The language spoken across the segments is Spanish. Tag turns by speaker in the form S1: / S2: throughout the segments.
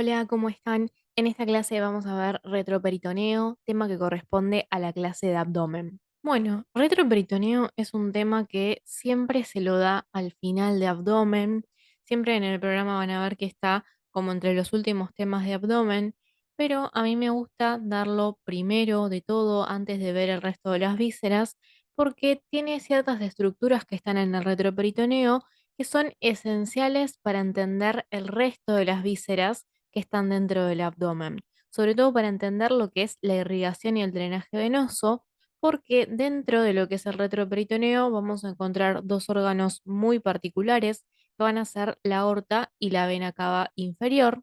S1: Hola, ¿cómo están? En esta clase vamos a ver retroperitoneo, tema que corresponde a la clase de abdomen. Bueno, retroperitoneo es un tema que siempre se lo da al final de abdomen. Siempre en el programa van a ver que está como entre los últimos temas de abdomen, pero a mí me gusta darlo primero de todo antes de ver el resto de las vísceras, porque tiene ciertas estructuras que están en el retroperitoneo que son esenciales para entender el resto de las vísceras que están dentro del abdomen, sobre todo para entender lo que es la irrigación y el drenaje venoso, porque dentro de lo que es el retroperitoneo vamos a encontrar dos órganos muy particulares que van a ser la aorta y la vena cava inferior,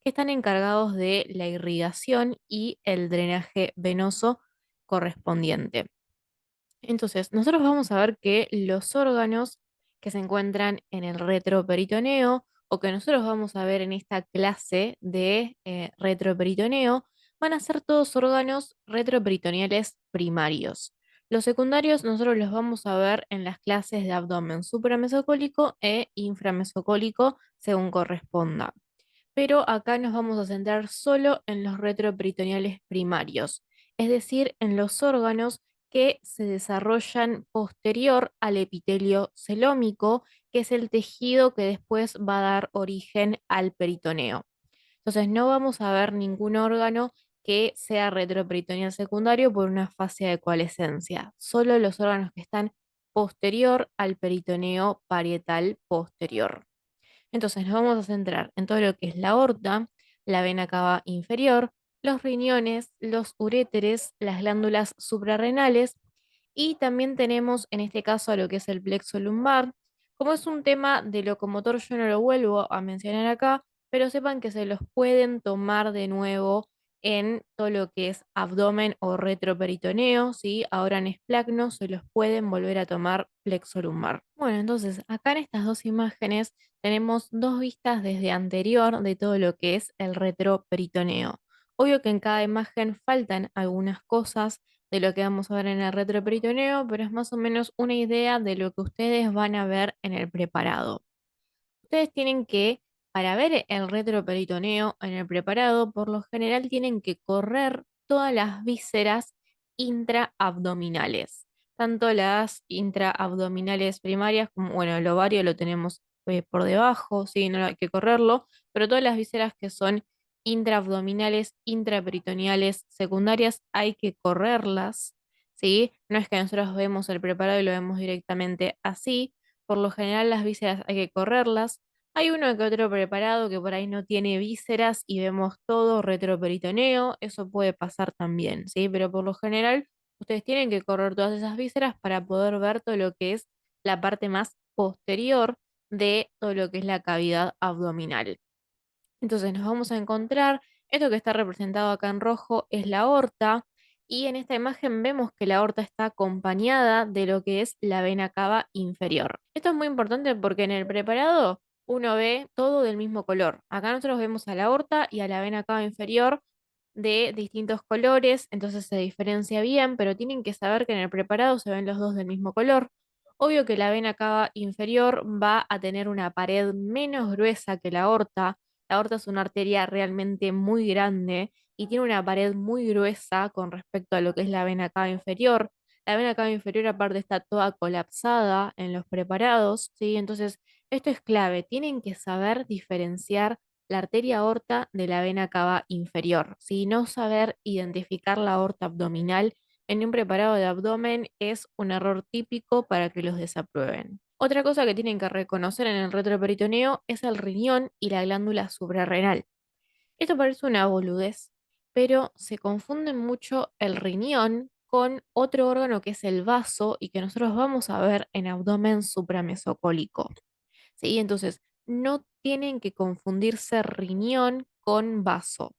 S1: que están encargados de la irrigación y el drenaje venoso correspondiente. Entonces, nosotros vamos a ver que los órganos que se encuentran en el retroperitoneo o que nosotros vamos a ver en esta clase de retroperitoneo van a ser todos órganos retroperitoneales primarios. Los secundarios nosotros los vamos a ver en las clases de abdomen supramesocólico e inframesocólico según corresponda, pero acá nos vamos a centrar solo en los retroperitoneales primarios, es decir, en los órganos que se desarrollan posterior al epitelio celómico, que es el tejido que después va a dar origen al peritoneo. Entonces, no vamos a ver ningún órgano que sea retroperitoneal secundario por una fase de coalescencia, solo los órganos que están posterior al peritoneo parietal posterior. Entonces nos vamos a centrar en todo lo que es la aorta, la vena cava inferior, los riñones, los uréteres, las glándulas suprarrenales y también tenemos en este caso a lo que es el plexo lumbar. Como es un tema de locomotor, yo no lo vuelvo a mencionar acá, pero sepan que se los pueden tomar de nuevo en todo lo que es abdomen o retroperitoneo, ¿sí? Ahora en esplagno se los pueden volver a tomar plexo lumbar. Bueno, entonces acá en estas dos imágenes tenemos dos vistas desde anterior de todo lo que es el retroperitoneo. Obvio que en cada imagen faltan algunas cosas de lo que vamos a ver en el retroperitoneo, pero es más o menos una idea de lo que ustedes van a ver en el preparado. Ustedes tienen que, para ver el retroperitoneo en el preparado, por lo general tienen que correr todas las vísceras intraabdominales, tanto las intraabdominales primarias como, bueno, el ovario lo tenemos por debajo, sí, no hay que correrlo, pero todas las vísceras que son intraabdominales, intraperitoneales, secundarias, hay que correrlas, ¿sí? No es que nosotros vemos el preparado y lo vemos directamente así. Por lo general las vísceras hay que correrlas. Hay uno que otro preparado que por ahí no tiene vísceras y vemos todo retroperitoneo, eso puede pasar también, ¿sí? Pero por lo general ustedes tienen que correr todas esas vísceras para poder ver todo lo que es la parte más posterior de todo lo que es la cavidad abdominal. Entonces nos vamos a encontrar, esto que está representado acá en rojo es la aorta, y en esta imagen vemos que la aorta está acompañada de lo que es la vena cava inferior. Esto es muy importante porque en el preparado uno ve todo del mismo color. Acá nosotros vemos a la aorta y a la vena cava inferior de distintos colores, entonces se diferencia bien, pero tienen que saber que en el preparado se ven los dos del mismo color. Obvio que la vena cava inferior va a tener una pared menos gruesa que la aorta. La aorta es una arteria realmente muy grande y tiene una pared muy gruesa con respecto a lo que es la vena cava inferior. La vena cava inferior aparte está toda colapsada en los preparados, ¿sí? Entonces, esto es clave. Tienen que saber diferenciar la arteria aorta de la vena cava inferior, ¿sí? No saber identificar la aorta abdominal en un preparado de abdomen es un error típico para que los desaprueben. Otra cosa que tienen que reconocer en el retroperitoneo es el riñón y la glándula suprarrenal. Esto parece una boludez, pero se confunde mucho el riñón con otro órgano que es el vaso y que nosotros vamos a ver en abdomen supramesocólico. ¿Sí? Entonces, no tienen que confundirse riñón con vaso.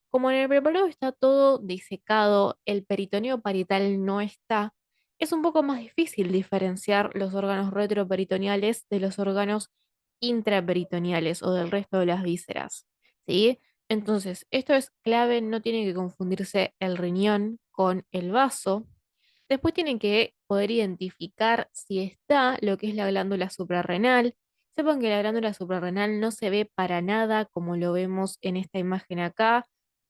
S1: Como en el preparado está todo disecado, el peritoneo parietal no está, es un poco más difícil diferenciar los órganos retroperitoneales de los órganos intraperitoneales o del resto de las vísceras, ¿sí? Entonces, esto es clave, no tiene que confundirse el riñón con el vaso. Después tienen que poder identificar si está lo que es la glándula suprarrenal, Sepan que la glándula suprarrenal no se ve para nada como lo vemos en esta imagen acá.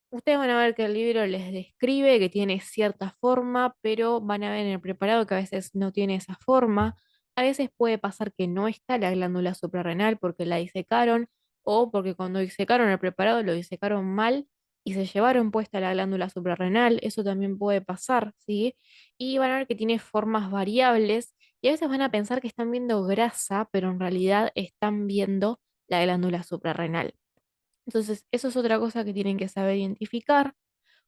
S1: Ustedes van a ver que el libro les describe que tiene cierta forma, pero van a ver en el preparado que a veces no tiene esa forma. A veces puede pasar que no está la glándula suprarrenal porque la disecaron o porque cuando disecaron el preparado lo disecaron mal y se llevaron puesta la glándula suprarrenal. Eso también puede pasar, ¿sí? Y van a ver que tiene formas variables y a veces van a pensar que están viendo grasa, pero en realidad están viendo la glándula suprarrenal. Entonces, eso es otra cosa que tienen que saber identificar.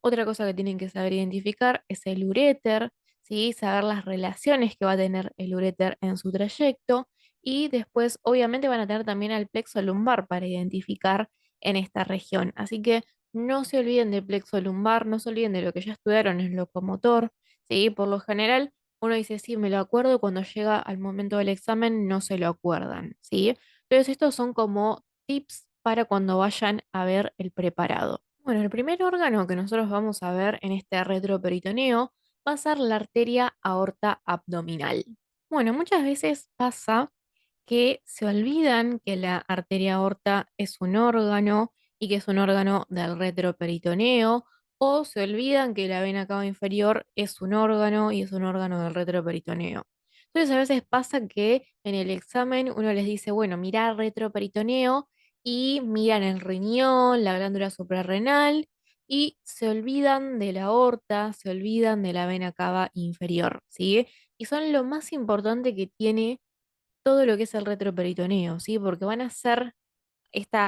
S1: Otra cosa que tienen que saber identificar es el uréter, ¿sí? Saber las relaciones que va a tener el uréter en su trayecto. Y después, obviamente, van a tener también al plexo lumbar para identificar en esta región. Así que no se olviden del plexo lumbar, no se olviden de lo que ya estudiaron en locomotor, ¿sí? Por lo general, uno dice, sí, me lo acuerdo, y cuando llega al momento del examen no se lo acuerdan, ¿sí? Entonces, estos son como tips para cuando vayan a ver el preparado. Bueno, el primer órgano que nosotros vamos a ver en este retroperitoneo va a ser la arteria aorta abdominal. Bueno, muchas veces pasa que se olvidan que la arteria aorta es un órgano y que es un órgano del retroperitoneo, o se olvidan que la vena cava inferior es un órgano y es un órgano del retroperitoneo. Entonces a veces pasa que en el examen uno les dice, bueno, mira retroperitoneo y miran el riñón, la glándula suprarrenal y se olvidan de la aorta, se olvidan de la vena cava inferior, ¿sí? Y son lo más importante que tiene todo lo que es el retroperitoneo, ¿sí? Porque van a ser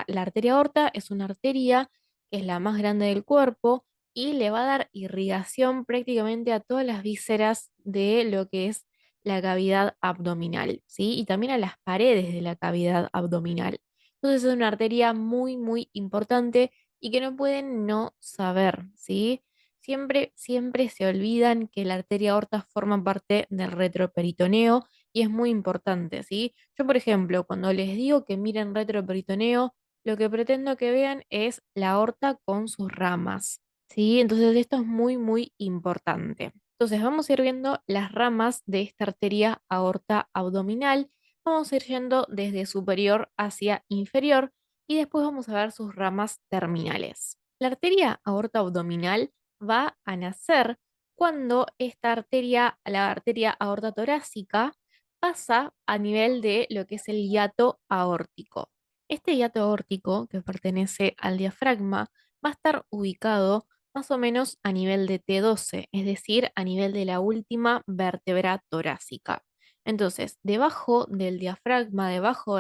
S1: la arteria aorta es una arteria que es la más grande del cuerpo y le va a dar irrigación prácticamente a todas las vísceras de lo que es la cavidad abdominal, ¿sí? Y también a las paredes de la cavidad abdominal. Entonces es una arteria muy, muy importante y que no pueden no saber, ¿sí? Siempre, siempre se olvidan que la arteria aorta forma parte del retroperitoneo y es muy importante, ¿sí? Yo, por ejemplo, cuando les digo que miren retroperitoneo, lo que pretendo que vean es la aorta con sus ramas, ¿sí? Entonces esto es muy, muy importante. Entonces vamos a ir viendo las ramas de esta arteria aorta abdominal. Vamos a ir yendo desde superior hacia inferior y después vamos a ver sus ramas terminales. La arteria aorta abdominal va a nacer cuando esta arteria, la arteria aorta torácica, pasa a nivel de lo que es el hiato aórtico. Este hiato aórtico, que pertenece al diafragma, va a estar ubicado más o menos a nivel de T12, es decir, a nivel de la última vértebra torácica. Entonces, debajo del diafragma, y debajo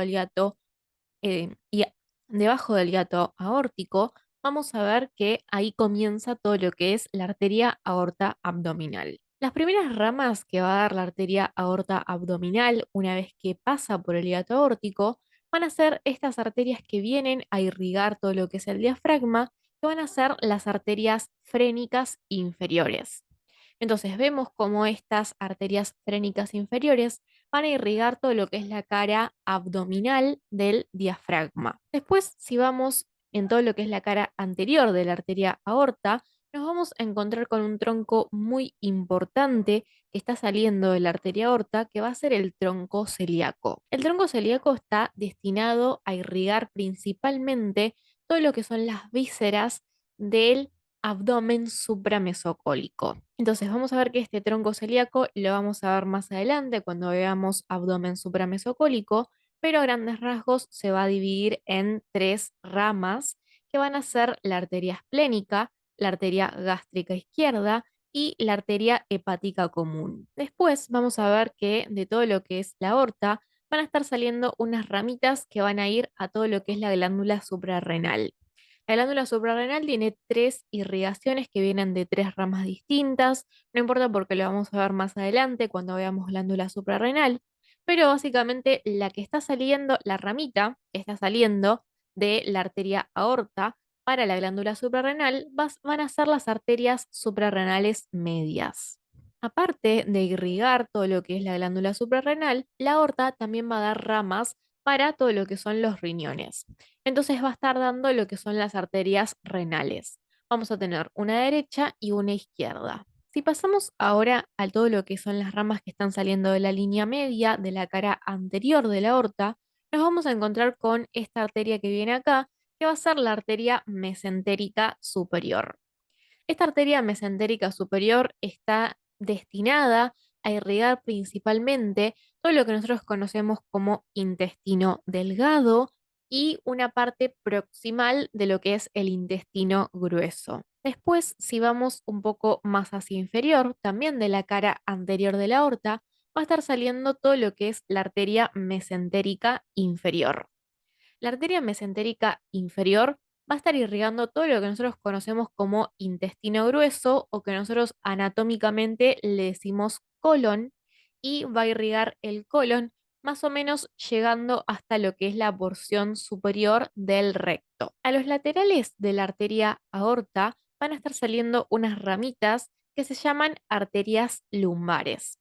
S1: del hiato aórtico, vamos a ver que ahí comienza todo lo que es la arteria aorta abdominal. Las primeras ramas que va a dar la arteria aorta abdominal una vez que pasa por el hiato aórtico van a ser estas arterias que vienen a irrigar todo lo que es el diafragma, que van a ser las arterias frénicas inferiores. Entonces vemos cómo estas arterias frénicas inferiores van a irrigar todo lo que es la cara abdominal del diafragma. Después, si vamos en todo lo que es la cara anterior de la arteria aorta, nos vamos a encontrar con un tronco muy importante que está saliendo de la arteria aorta, que va a ser el tronco celíaco. El tronco celíaco está destinado a irrigar principalmente todo lo que son las vísceras del abdomen supramesocólico. Entonces vamos a ver que este tronco celíaco lo vamos a ver más adelante cuando veamos abdomen supramesocólico, pero a grandes rasgos se va a dividir en tres ramas que van a ser la arteria esplénica, la arteria gástrica izquierda y la arteria hepática común. Después vamos a ver que de todo lo que es la aorta van a estar saliendo unas ramitas que van a ir a todo lo que es la glándula suprarrenal. La glándula suprarrenal tiene tres irrigaciones que vienen de tres ramas distintas, no importa porque lo vamos a ver más adelante cuando veamos glándula suprarrenal, pero básicamente la que está saliendo, la ramita que está saliendo de la arteria aorta para la glándula suprarrenal van a ser las arterias suprarrenales medias. Aparte de irrigar todo lo que es la glándula suprarrenal, la aorta también va a dar ramas para todo lo que son los riñones. Entonces va a estar dando lo que son las arterias renales. Vamos a tener una derecha y una izquierda. Si pasamos ahora a todo lo que son las ramas que están saliendo de la línea media de la cara anterior de la aorta, nos vamos a encontrar con esta arteria que viene acá, que va a ser la arteria mesentérica superior. Esta arteria mesentérica superior está destinada a irrigar principalmente todo lo que nosotros conocemos como intestino delgado y una parte proximal de lo que es el intestino grueso. Después, si vamos un poco más hacia inferior, también de la cara anterior de la aorta, va a estar saliendo todo lo que es la arteria mesentérica inferior. La arteria mesentérica inferior va a estar irrigando todo lo que nosotros conocemos como intestino grueso o que nosotros anatómicamente le decimos colon y va a irrigar el colon más o menos llegando hasta lo que es la porción superior del recto. A los laterales de la arteria aorta van a estar saliendo unas ramitas que se llaman arterias lumbares.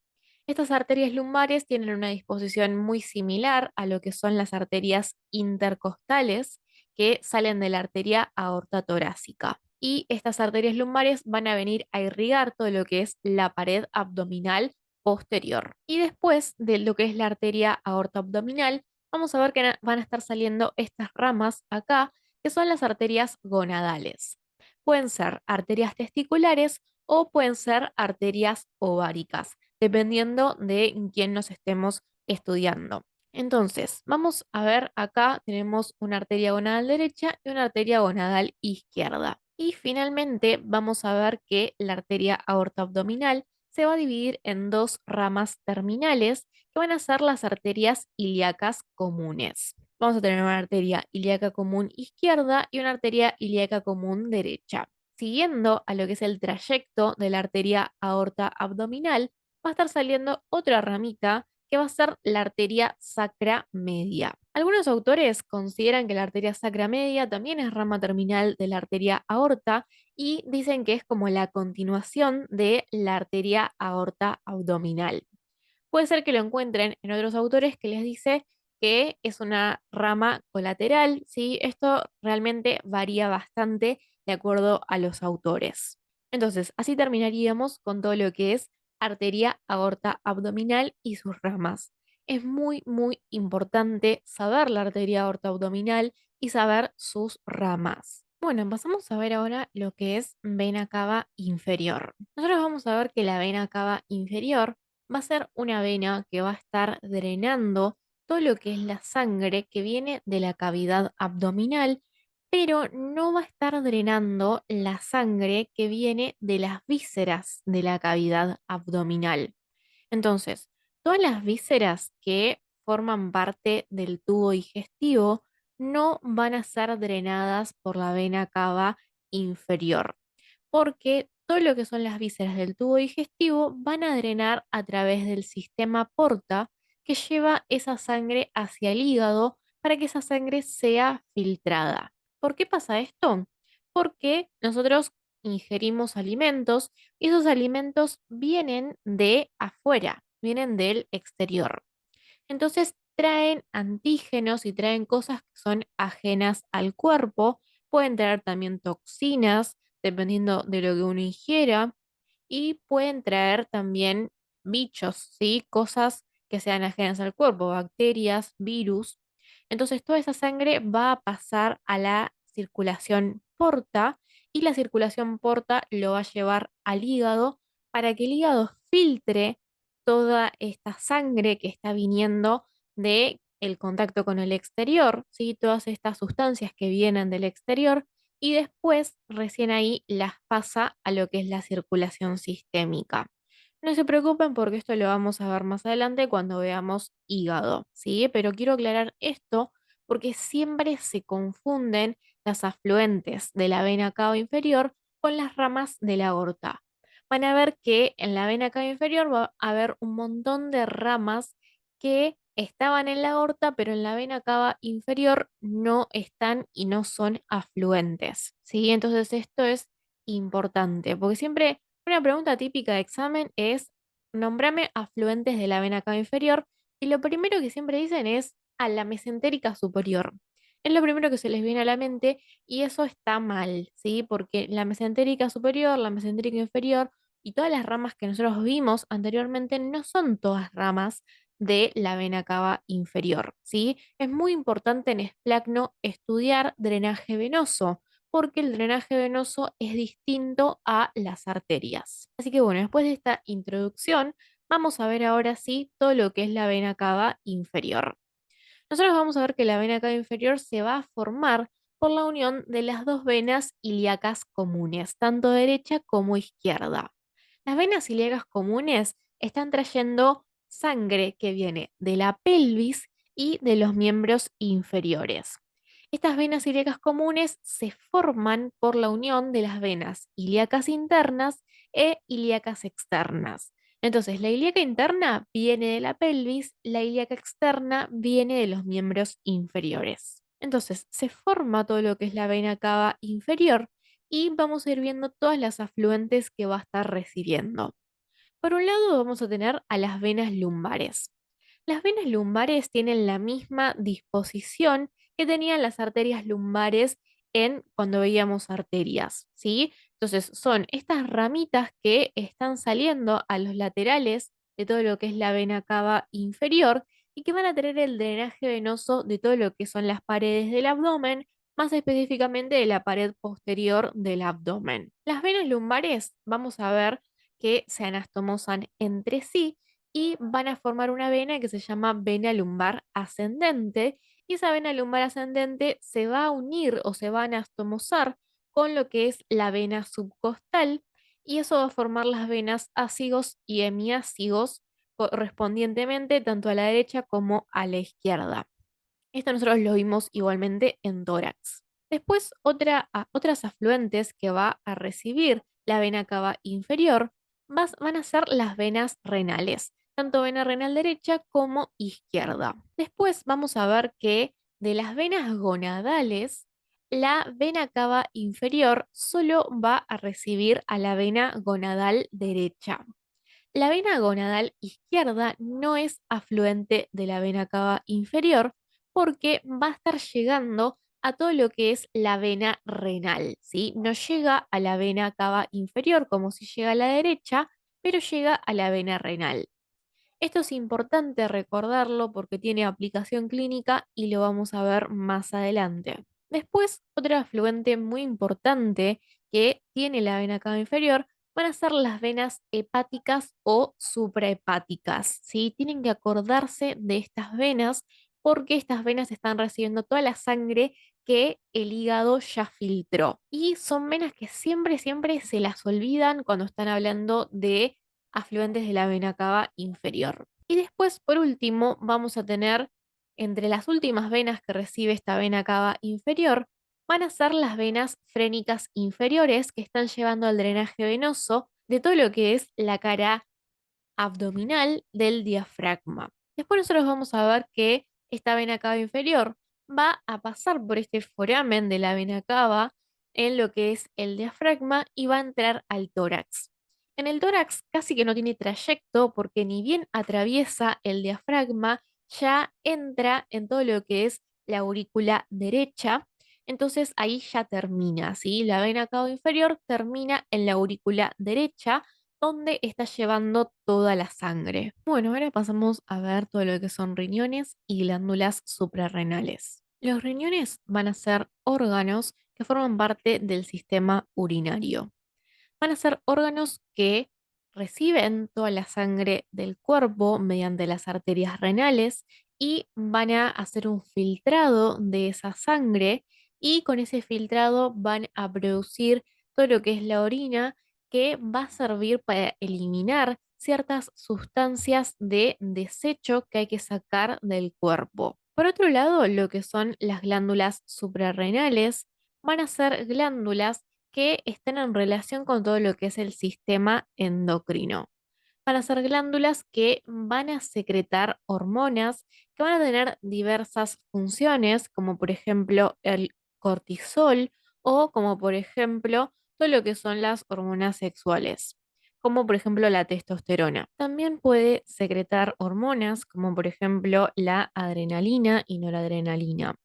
S1: Estas arterias lumbares tienen una disposición muy similar a lo que son las arterias intercostales que salen de la arteria aorta torácica. Y estas arterias lumbares van a venir a irrigar todo lo que es la pared abdominal posterior. Y después de lo que es la arteria aorta abdominal, vamos a ver que van a estar saliendo estas ramas acá, que son las arterias gonadales. Pueden ser arterias testiculares o pueden ser arterias ováricas dependiendo de quién nos estemos estudiando. Entonces, vamos a ver acá tenemos una arteria gonadal derecha y una arteria gonadal izquierda. Y finalmente vamos a ver que la arteria aorta abdominal se va a dividir en dos ramas terminales que van a ser las arterias ilíacas comunes. Vamos a tener una arteria ilíaca común izquierda y una arteria ilíaca común derecha. Siguiendo a lo que es el trayecto de la arteria aorta abdominal, va a estar saliendo otra ramita que va a ser la arteria sacra media. Algunos autores consideran que la arteria sacra media también es rama terminal de la arteria aorta y dicen que es como la continuación de la arteria aorta abdominal. Puede ser que lo encuentren en otros autores que les dice que es una rama colateral, ¿sí? Esto realmente varía bastante de acuerdo a los autores. Entonces, así terminaríamos con todo lo que es arteria aorta abdominal y sus ramas. Es muy, muy importante saber la arteria aorta abdominal y saber sus ramas. Bueno, pasamos a ver ahora lo que es vena cava inferior. Nosotros vamos a ver que la vena cava inferior va a ser una vena que va a estar drenando todo lo que es la sangre que viene de la cavidad abdominal, pero no va a estar drenando la sangre que viene de las vísceras de la cavidad abdominal. Entonces, todas las vísceras que forman parte del tubo digestivo no van a ser drenadas por la vena cava inferior porque todo lo que son las vísceras del tubo digestivo van a drenar a través del sistema porta que lleva esa sangre hacia el hígado para que esa sangre sea filtrada. ¿Por qué pasa esto? Porque nosotros ingerimos alimentos y esos alimentos vienen de afuera, vienen del exterior. Entonces traen antígenos y traen cosas que son ajenas al cuerpo, pueden traer también toxinas, dependiendo de lo que uno ingiera, y pueden traer también bichos, ¿sí? Cosas que sean ajenas al cuerpo, bacterias, virus. Entonces toda esa sangre va a pasar a la circulación porta y la circulación porta lo va a llevar al hígado para que el hígado filtre toda esta sangre que está viniendo de el contacto con el exterior, ¿sí? Todas estas sustancias que vienen del exterior y después recién ahí las pasa a lo que es la circulación sistémica. No se preocupen porque esto lo vamos a ver más adelante cuando veamos hígado, ¿sí? Pero quiero aclarar esto porque siempre se confunden las afluentes de la vena cava inferior con las ramas de la aorta. Van a ver que en la vena cava inferior va a haber un montón de ramas que estaban en la aorta, pero en la vena cava inferior no están y no son afluentes, ¿sí? Entonces esto es importante, porque siempre una pregunta típica de examen es, nómbrame afluentes de la vena cava inferior, y lo primero que siempre dicen es a la mesentérica superior. Es lo primero que se les viene a la mente y eso está mal, ¿sí? Porque la mesentérica superior, la mesentérica inferior y todas las ramas que nosotros vimos anteriormente no son todas ramas de la vena cava inferior, ¿sí? Es muy importante en esplacno estudiar drenaje venoso, porque el drenaje venoso es distinto a las arterias. Así que bueno, después de esta introducción, vamos a ver ahora sí todo lo que es la vena cava inferior. Nosotros vamos a ver que la vena cava inferior se va a formar por la unión de las dos venas ilíacas comunes, tanto derecha como izquierda. Las venas ilíacas comunes están trayendo sangre que viene de la pelvis y de los miembros inferiores. Estas venas ilíacas comunes se forman por la unión de las venas ilíacas internas e ilíacas externas. Entonces, la ilíaca interna viene de la pelvis, la ilíaca externa viene de los miembros inferiores. Entonces, se forma todo lo que es la vena cava inferior y vamos a ir viendo todas las afluentes que va a estar recibiendo. Por un lado, vamos a tener a las venas lumbares. Las venas lumbares tienen la misma disposición que tenían las arterias lumbares en cuando veíamos arterias, ¿sí? Entonces son estas ramitas que están saliendo a los laterales de todo lo que es la vena cava inferior y que van a tener el drenaje venoso de todo lo que son las paredes del abdomen, más específicamente de la pared posterior del abdomen. Las venas lumbares, vamos a ver que se anastomosan entre sí y van a formar una vena que se llama vena lumbar ascendente, y esa vena lumbar ascendente se va a unir o se va a anastomosar con lo que es la vena subcostal, y eso va a formar las venas ácigos y hemiácigos correspondientemente tanto a la derecha como a la izquierda. Esto nosotros lo vimos igualmente en tórax. Después, otras afluentes que va a recibir la vena cava inferior van a ser las venas renales, tanto vena renal derecha como izquierda. Después vamos a ver que de las venas gonadales, la vena cava inferior solo va a recibir a la vena gonadal derecha. La vena gonadal izquierda no es afluente de la vena cava inferior porque va a estar llegando a todo lo que es la vena renal, ¿sí? No llega a la vena cava inferior como si llega a la derecha, pero llega a la vena renal. Esto es importante recordarlo porque tiene aplicación clínica y lo vamos a ver más adelante. Después, otro afluente muy importante que tiene la vena cava inferior van a ser las venas hepáticas o suprahepáticas, ¿sí? Tienen que acordarse de estas venas porque estas venas están recibiendo toda la sangre que el hígado ya filtró. Y son venas que siempre se las olvidan cuando están hablando de afluentes de la vena cava inferior. Y después, por último, vamos a tener entre las últimas venas que recibe esta vena cava inferior, van a ser las venas frénicas inferiores que están llevando al drenaje venoso de todo lo que es la cara abdominal del diafragma. Después nosotros vamos a ver que esta vena cava inferior va a pasar por este foramen de la vena cava en lo que es el diafragma y va a entrar al tórax. En el tórax casi que no tiene trayecto porque ni bien atraviesa el diafragma, ya entra en todo lo que es la aurícula derecha. Entonces ahí ya termina, ¿sí? La vena cava inferior termina en la aurícula derecha donde está llevando toda la sangre. Bueno, ahora pasamos a ver todo lo que son riñones y glándulas suprarrenales. Los riñones van a ser órganos que forman parte del sistema urinario. Van a ser órganos que reciben toda la sangre del cuerpo mediante las arterias renales y van a hacer un filtrado de esa sangre, y con ese filtrado van a producir todo lo que es la orina, que va a servir para eliminar ciertas sustancias de desecho que hay que sacar del cuerpo. Por otro lado, lo que son las glándulas suprarrenales van a ser glándulas que estén en relación con todo lo que es el sistema endocrino. Van a ser glándulas que van a secretar hormonas que van a tener diversas funciones, como por ejemplo el cortisol o como por ejemplo todo lo que son las hormonas sexuales, como por ejemplo la testosterona. También puede secretar hormonas como por ejemplo la adrenalina y noradrenalina.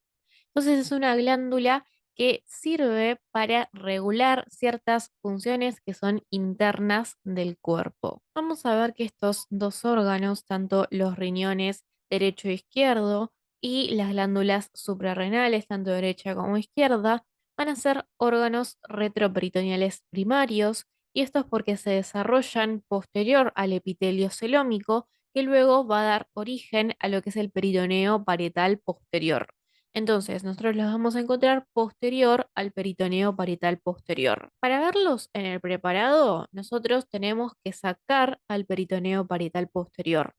S1: Entonces es una glándula que sirve para regular ciertas funciones que son internas del cuerpo. Vamos a ver que estos dos órganos, tanto los riñones derecho e izquierdo y las glándulas suprarrenales, tanto derecha como izquierda, van a ser órganos retroperitoneales primarios, y esto es porque se desarrollan posterior al epitelio celómico, que luego va a dar origen a lo que es el peritoneo parietal posterior. Entonces, nosotros los vamos a encontrar posterior al peritoneo parietal posterior. Para verlos en el preparado, nosotros tenemos que sacar al peritoneo parietal posterior.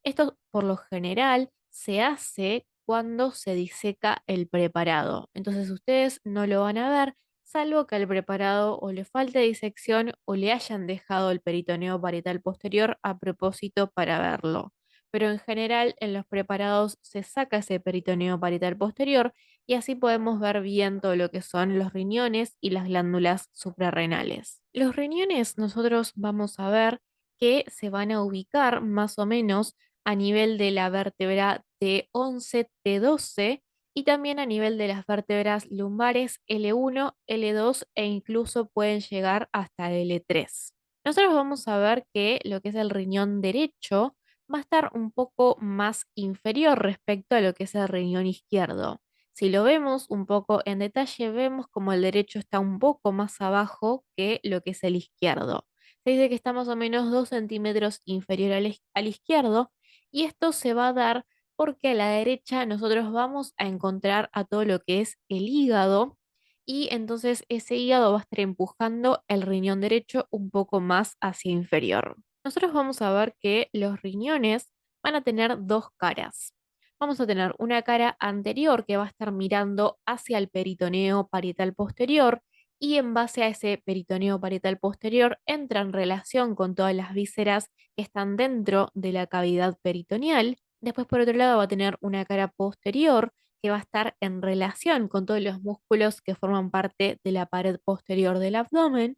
S1: Esto por lo general se hace cuando se diseca el preparado. Entonces ustedes no lo van a ver, salvo que al preparado o le falte disección o le hayan dejado el peritoneo parietal posterior a propósito para verlo. Pero en general en los preparados se saca ese peritoneo parietal posterior y así podemos ver bien todo lo que son los riñones y las glándulas suprarrenales. Los riñones nosotros vamos a ver que se van a ubicar más o menos a nivel de la vértebra T11, T12 y también a nivel de las vértebras lumbares L1, L2 e incluso pueden llegar hasta L3. Nosotros vamos a ver que lo que es el riñón derecho va a estar un poco más inferior respecto a lo que es el riñón izquierdo. Si lo vemos un poco en detalle, vemos como el derecho está un poco más abajo que lo que es el izquierdo. Se dice que está más o menos 2 centímetros inferior al izquierdo, y esto se va a dar porque a la derecha nosotros vamos a encontrar a todo lo que es el hígado, y entonces ese hígado va a estar empujando el riñón derecho un poco más hacia inferior. Nosotros vamos a ver que los riñones van a tener dos caras. Vamos a tener una cara anterior que va a estar mirando hacia el peritoneo parietal posterior, y en base a ese peritoneo parietal posterior entra en relación con todas las vísceras que están dentro de la cavidad peritoneal. Después, por otro lado, va a tener una cara posterior que va a estar en relación con todos los músculos que forman parte de la pared posterior del abdomen.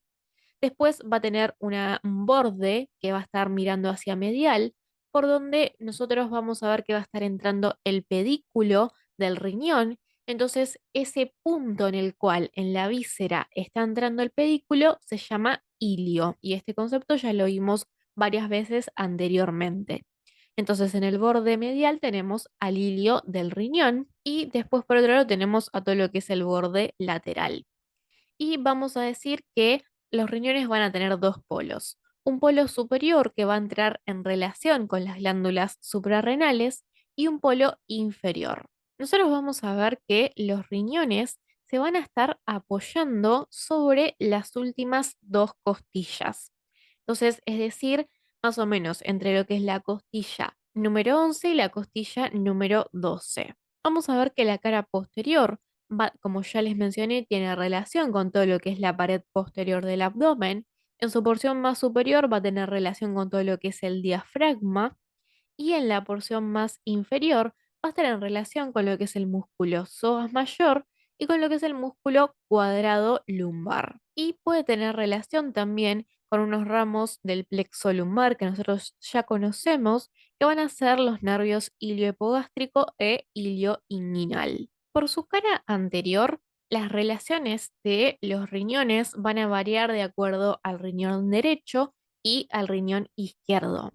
S1: Después va a tener un borde que va a estar mirando hacia medial, por donde nosotros vamos a ver que va a estar entrando el pedículo del riñón. Entonces, ese punto en el cual en la víscera está entrando el pedículo se llama ilio, y este concepto ya lo vimos varias veces anteriormente. Entonces, en el borde medial tenemos al ilio del riñón y después por otro lado tenemos a todo lo que es el borde lateral. Y vamos a decir que los riñones van a tener dos polos. Un polo superior que va a entrar en relación con las glándulas suprarrenales y un polo inferior. Nosotros vamos a ver que los riñones se van a estar apoyando sobre las últimas dos costillas. Entonces, es decir, más o menos entre lo que es la costilla número 11 y la costilla número 12. Vamos a ver que la cara posterior como ya les mencioné, tiene relación con todo lo que es la pared posterior del abdomen. En su porción más superior va a tener relación con todo lo que es el diafragma, y en la porción más inferior va a estar en relación con lo que es el músculo psoas mayor y con lo que es el músculo cuadrado lumbar. Y puede tener relación también con unos ramos del plexo lumbar que nosotros ya conocemos, que van a ser los nervios iliohipogástrico e ilioinguinal. Por su cara anterior, las relaciones de los riñones van a variar de acuerdo al riñón derecho y al riñón izquierdo.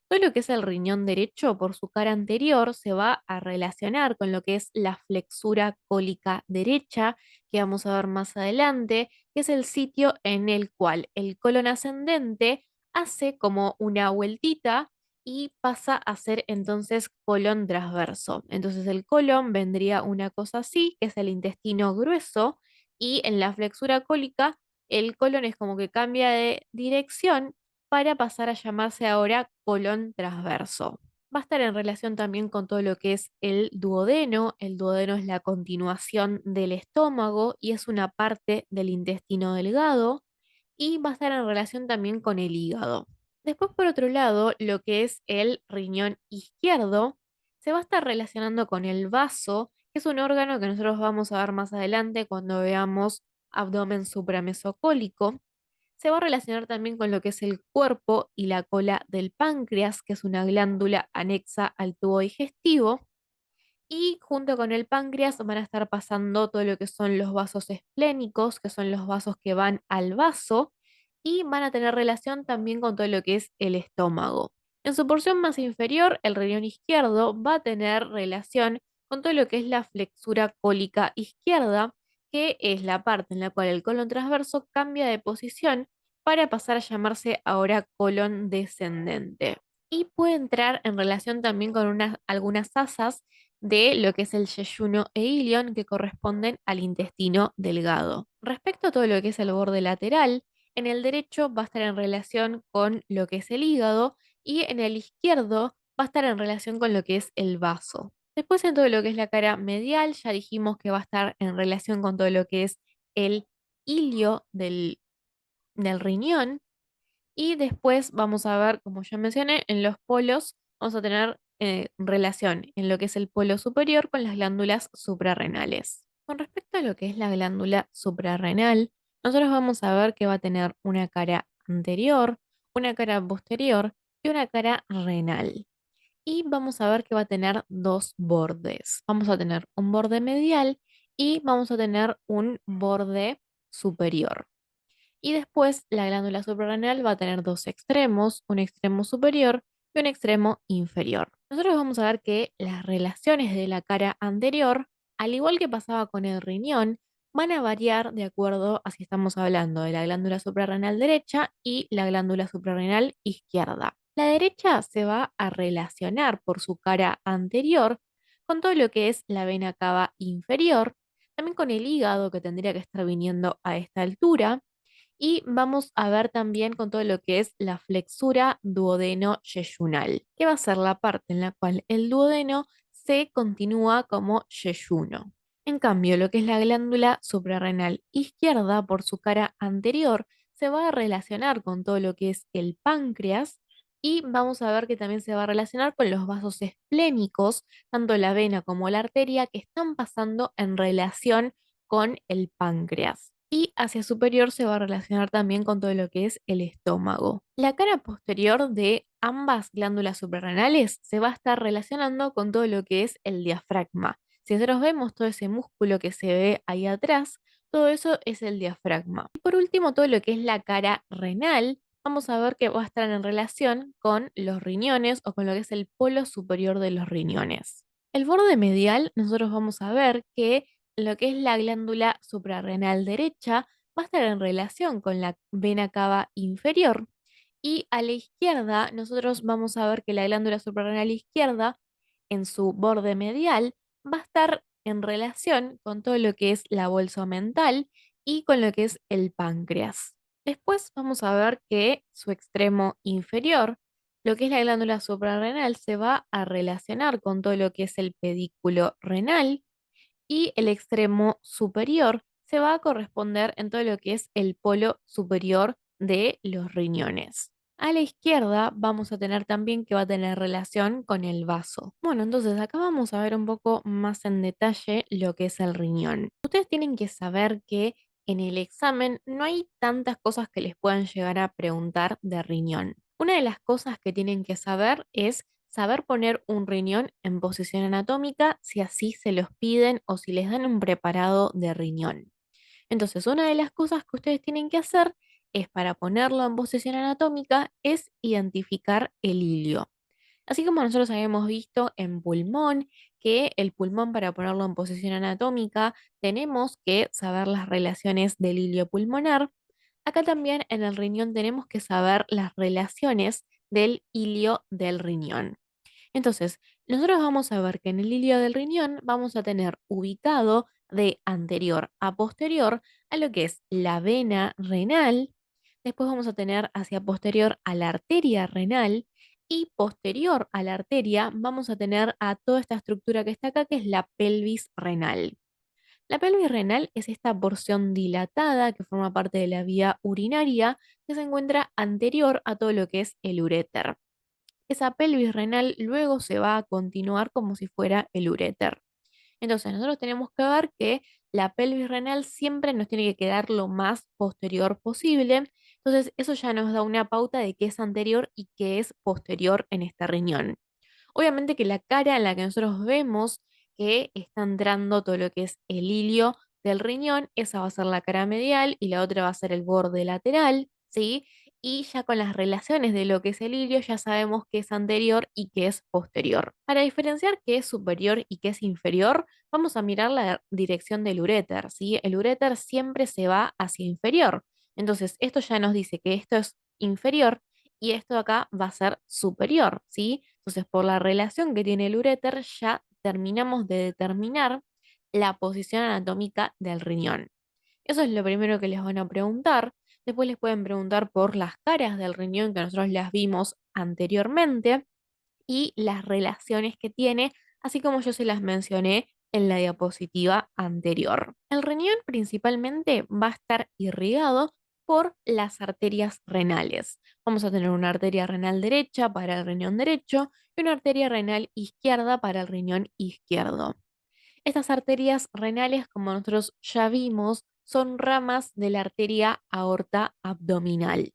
S1: Todo lo que es el riñón derecho por su cara anterior se va a relacionar con lo que es la flexura cólica derecha, que vamos a ver más adelante, que es el sitio en el cual el colon ascendente hace como una vueltita y pasa a ser entonces colon transverso. Entonces el colon vendría una cosa así, que es el intestino grueso, y en la flexura cólica el colon es como que cambia de dirección para pasar a llamarse ahora colon transverso. Va a estar en relación también con todo lo que es el duodeno. El duodeno es la continuación del estómago y es una parte del intestino delgado, y va a estar en relación también con el hígado. Después, por otro lado, lo que es el riñón izquierdo se va a estar relacionando con el vaso, que es un órgano que nosotros vamos a ver más adelante cuando veamos abdomen supramesocólico. Se va a relacionar también con lo que es el cuerpo y la cola del páncreas, que es una glándula anexa al tubo digestivo. Y junto con el páncreas van a estar pasando todo lo que son los vasos esplénicos, que son los vasos que van al vaso, y van a tener relación también con todo lo que es el estómago. En su porción más inferior, el riñón izquierdo va a tener relación con todo lo que es la flexura cólica izquierda, que es la parte en la cual el colon transverso cambia de posición para pasar a llamarse ahora colon descendente. Y puede entrar en relación también con algunas asas de lo que es el yeyuno e ilion que corresponden al intestino delgado. Respecto a todo lo que es el borde lateral, en el derecho va a estar en relación con lo que es el hígado y en el izquierdo va a estar en relación con lo que es el vaso. Después en todo lo que es la cara medial, ya dijimos que va a estar en relación con todo lo que es el ilio del riñón y después vamos a ver, como ya mencioné, en los polos vamos a tener relación en lo que es el polo superior con las glándulas suprarrenales. Con respecto a lo que es la glándula suprarrenal, nosotros vamos a ver que va a tener una cara anterior, una cara posterior y una cara renal. Y vamos a ver que va a tener dos bordes. Vamos a tener un borde medial y vamos a tener un borde superior. Y después la glándula suprarrenal va a tener dos extremos, un extremo superior y un extremo inferior. Nosotros vamos a ver que las relaciones de la cara anterior, al igual que pasaba con el riñón, van a variar de acuerdo a si estamos hablando de la glándula suprarrenal derecha y la glándula suprarrenal izquierda. La derecha se va a relacionar por su cara anterior con todo lo que es la vena cava inferior, también con el hígado que tendría que estar viniendo a esta altura y vamos a ver también con todo lo que es la flexura duodeno-yeyunal, que va a ser la parte en la cual el duodeno se continúa como yeyuno. En cambio, lo que es la glándula suprarrenal izquierda, por su cara anterior, se va a relacionar con todo lo que es el páncreas y vamos a ver que también se va a relacionar con los vasos esplénicos, tanto la vena como la arteria, que están pasando en relación con el páncreas y hacia superior se va a relacionar también con todo lo que es el estómago. La cara posterior de ambas glándulas suprarrenales se va a estar relacionando con todo lo que es el diafragma. Si nosotros vemos todo ese músculo que se ve ahí atrás, todo eso es el diafragma. Y por último, todo lo que es la cara renal, vamos a ver que va a estar en relación con los riñones o con lo que es el polo superior de los riñones. El borde medial, nosotros vamos a ver que lo que es la glándula suprarrenal derecha va a estar en relación con la vena cava inferior. Y a la izquierda, nosotros vamos a ver que la glándula suprarrenal izquierda, en su borde medial, va a estar en relación con todo lo que es la bolsa mental y con lo que es el páncreas. Después vamos a ver que su extremo inferior, lo que es la glándula suprarrenal, se va a relacionar con todo lo que es el pedículo renal y el extremo superior se va a corresponder en todo lo que es el polo superior de los riñones. A la izquierda vamos a tener también que va a tener relación con el vaso. Bueno, entonces acá vamos a ver un poco más en detalle lo que es el riñón. Ustedes tienen que saber que en el examen no hay tantas cosas que les puedan llegar a preguntar de riñón. Una de las cosas que tienen que saber es saber poner un riñón en posición anatómica si así se los piden o si les dan un preparado de riñón. Entonces, una de las cosas que ustedes tienen que hacer es para ponerlo en posición anatómica es identificar el hilio. Así como nosotros habíamos visto en pulmón, que el pulmón para ponerlo en posición anatómica tenemos que saber las relaciones del hilio pulmonar, acá también en el riñón tenemos que saber las relaciones del hilio del riñón. Entonces, nosotros vamos a ver que en el hilio del riñón vamos a tener ubicado de anterior a posterior a lo que es la vena renal, después vamos a tener hacia posterior a la arteria renal y posterior a la arteria vamos a tener a toda esta estructura que está acá, que es la pelvis renal. La pelvis renal es esta porción dilatada que forma parte de la vía urinaria que se encuentra anterior a todo lo que es el uréter. Esa pelvis renal luego se va a continuar como si fuera el uréter. Entonces, nosotros tenemos que ver que la pelvis renal siempre nos tiene que quedar lo más posterior posible. Entonces, eso ya nos da una pauta de qué es anterior y qué es posterior en este riñón. Obviamente que la cara en la que nosotros vemos que está entrando todo lo que es el hilio del riñón, esa va a ser la cara medial y la otra va a ser el borde lateral, ¿sí? Y ya con las relaciones de lo que es el hilio ya sabemos qué es anterior y qué es posterior. Para diferenciar qué es superior y qué es inferior, vamos a mirar la dirección del uréter, ¿sí? El uréter siempre se va hacia inferior. Entonces, esto ya nos dice que esto es inferior y esto de acá va a ser superior, ¿sí? Entonces, por la relación que tiene el uréter, ya terminamos de determinar la posición anatómica del riñón. Eso es lo primero que les van a preguntar. Después les pueden preguntar por las caras del riñón que nosotros las vimos anteriormente y las relaciones que tiene, así como yo se las mencioné en la diapositiva anterior. El riñón principalmente va a estar irrigado por las arterias renales. Vamos a tener una arteria renal derecha para el riñón derecho y una arteria renal izquierda para el riñón izquierdo. Estas arterias renales, como nosotros ya vimos, son ramas de la arteria aorta abdominal.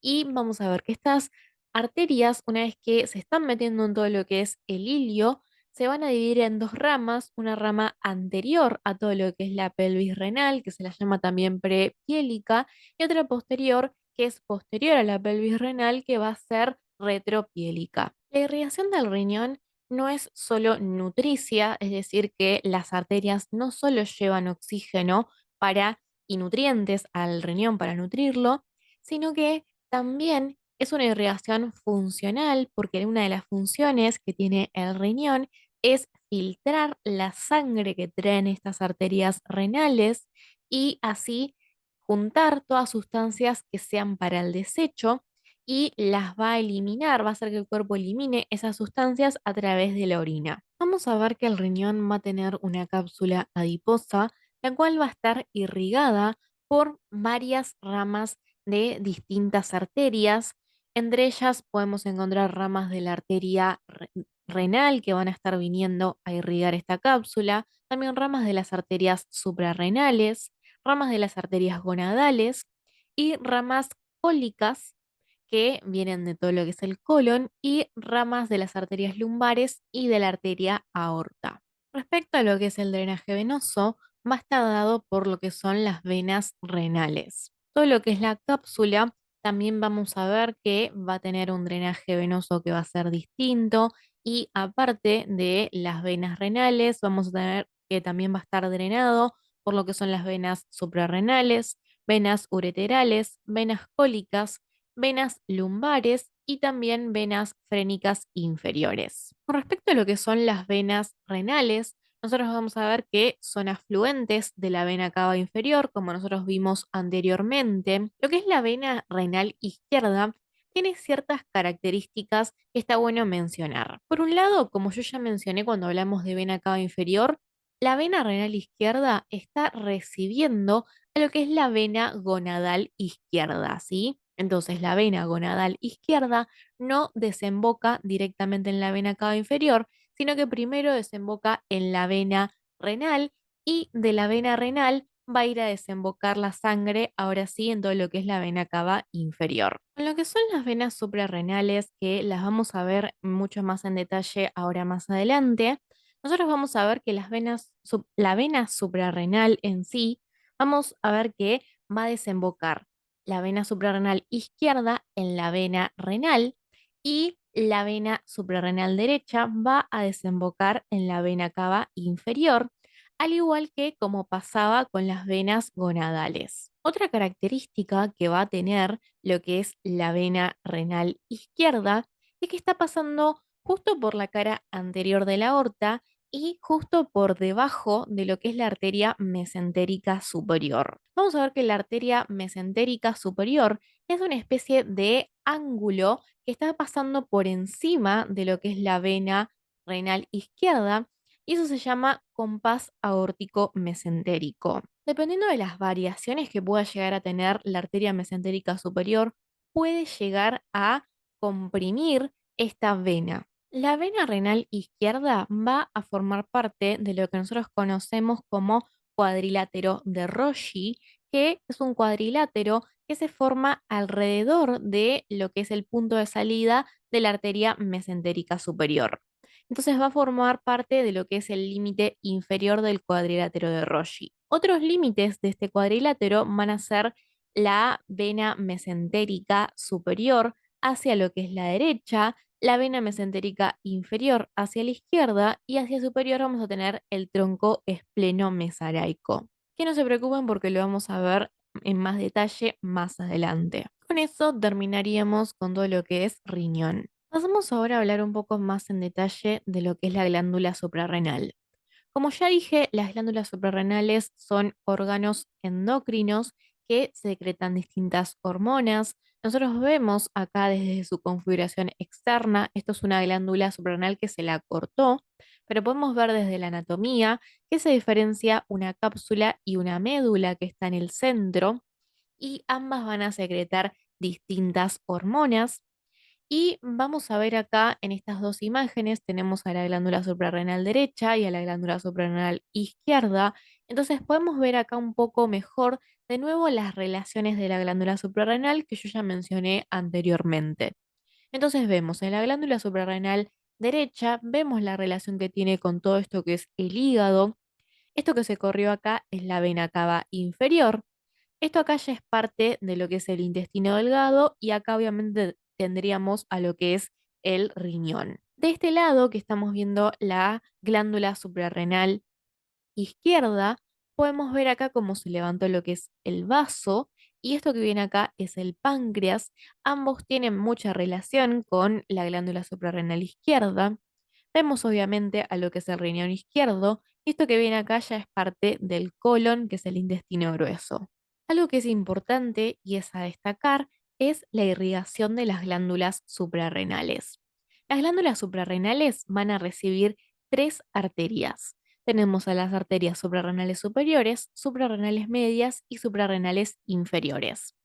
S1: Y vamos a ver que estas arterias, una vez que se están metiendo en todo lo que es el ilio, se van a dividir en dos ramas, una rama anterior a todo lo que es la pelvis renal, que se la llama también prepiélica, y otra posterior, que es posterior a la pelvis renal, que va a ser retropiélica. La irrigación del riñón no es solo nutricia, es decir, que las arterias no solo llevan oxígeno para y nutrientes al riñón para nutrirlo, sino que también es una irrigación funcional porque una de las funciones que tiene el riñón es filtrar la sangre que traen estas arterias renales y así juntar todas sustancias que sean para el desecho y las va a eliminar, va a hacer que el cuerpo elimine esas sustancias a través de la orina. Vamos a ver que el riñón va a tener una cápsula adiposa, la cual va a estar irrigada por varias ramas de distintas arterias. Entre ellas podemos encontrar ramas de la arteria renal que van a estar viniendo a irrigar esta cápsula, también ramas de las arterias suprarrenales, ramas de las arterias gonadales y ramas cólicas que vienen de todo lo que es el colon y ramas de las arterias lumbares y de la arteria aorta. Respecto a lo que es el drenaje venoso, va a estar dado por lo que son las venas renales. Todo lo que es la cápsula, también vamos a ver que va a tener un drenaje venoso que va a ser distinto y aparte de las venas renales, vamos a tener que también va a estar drenado por lo que son las venas suprarrenales, venas ureterales, venas cólicas, venas lumbares y también venas frénicas inferiores. Con respecto a lo que son las venas renales, nosotros vamos a ver que son afluentes de la vena cava inferior, como nosotros vimos anteriormente. Lo que es la vena renal izquierda tiene ciertas características que está bueno mencionar. Por un lado, como yo ya mencioné cuando hablamos de vena cava inferior, la vena renal izquierda está recibiendo a lo que es la vena gonadal izquierda, ¿sí? Entonces, la vena gonadal izquierda no desemboca directamente en la vena cava inferior, sino que primero desemboca en la vena renal y de la vena renal va a ir a desembocar la sangre, ahora sí, en todo lo que es la vena cava inferior. En lo que son las venas suprarrenales, que las vamos a ver mucho más en detalle ahora más adelante, nosotros vamos a ver que la vena suprarrenal en sí, vamos a ver que va a desembocar la vena suprarrenal izquierda en la vena renal y la vena suprarrenal derecha va a desembocar en la vena cava inferior, al igual que como pasaba con las venas gonadales. Otra característica que va a tener lo que es la vena renal izquierda es que está pasando justo por la cara anterior de la aorta y justo por debajo de lo que es la arteria mesentérica superior. Vamos a ver que la arteria mesentérica superior es una especie de ángulo que está pasando por encima de lo que es la vena renal izquierda y eso se llama compás aórtico mesentérico. Dependiendo de las variaciones que pueda llegar a tener la arteria mesentérica superior, puede llegar a comprimir esta vena. La vena renal izquierda va a formar parte de lo que nosotros conocemos como cuadrilátero de Roschi, que es un cuadrilátero que se forma alrededor de lo que es el punto de salida de la arteria mesentérica superior. Entonces va a formar parte de lo que es el límite inferior del cuadrilátero de Rossi. Otros límites de este cuadrilátero van a ser la vena mesentérica superior hacia lo que es la derecha, la vena mesentérica inferior hacia la izquierda y hacia superior vamos a tener el tronco espleno-mesaraico. Que no se preocupen porque lo vamos a ver en más detalle más adelante. Con eso terminaríamos con todo lo que es riñón. Pasamos ahora a hablar un poco más en detalle de lo que es la glándula suprarrenal. Como ya dije, las glándulas suprarrenales son órganos endocrinos que secretan distintas hormonas. Nosotros vemos acá desde su configuración externa, esto es una glándula suprarrenal que se la cortó, pero podemos ver desde la anatomía que se diferencia una cápsula y una médula que está en el centro y ambas van a secretar distintas hormonas. Y vamos a ver acá en estas dos imágenes, tenemos a la glándula suprarrenal derecha y a la glándula suprarrenal izquierda. Entonces podemos ver acá un poco mejor de nuevo las relaciones de la glándula suprarrenal que yo ya mencioné anteriormente. Entonces vemos en la glándula suprarrenal derecha, vemos la relación que tiene con todo esto que es el hígado. Esto que se corrió acá es la vena cava inferior. Esto acá ya es parte de lo que es el intestino delgado y acá obviamente tendríamos a lo que es el riñón. De este lado que estamos viendo la glándula suprarrenal izquierda, podemos ver acá cómo se levantó lo que es el vaso y esto que viene acá es el páncreas. Ambos tienen mucha relación con la glándula suprarrenal izquierda. Vemos obviamente a lo que es el riñón izquierdo y esto que viene acá ya es parte del colon, que es el intestino grueso. Algo que es importante y es a destacar es la irrigación de las glándulas suprarrenales. Las glándulas suprarrenales van a recibir tres arterias. Tenemos a las arterias suprarrenales superiores, suprarrenales medias y suprarrenales inferiores.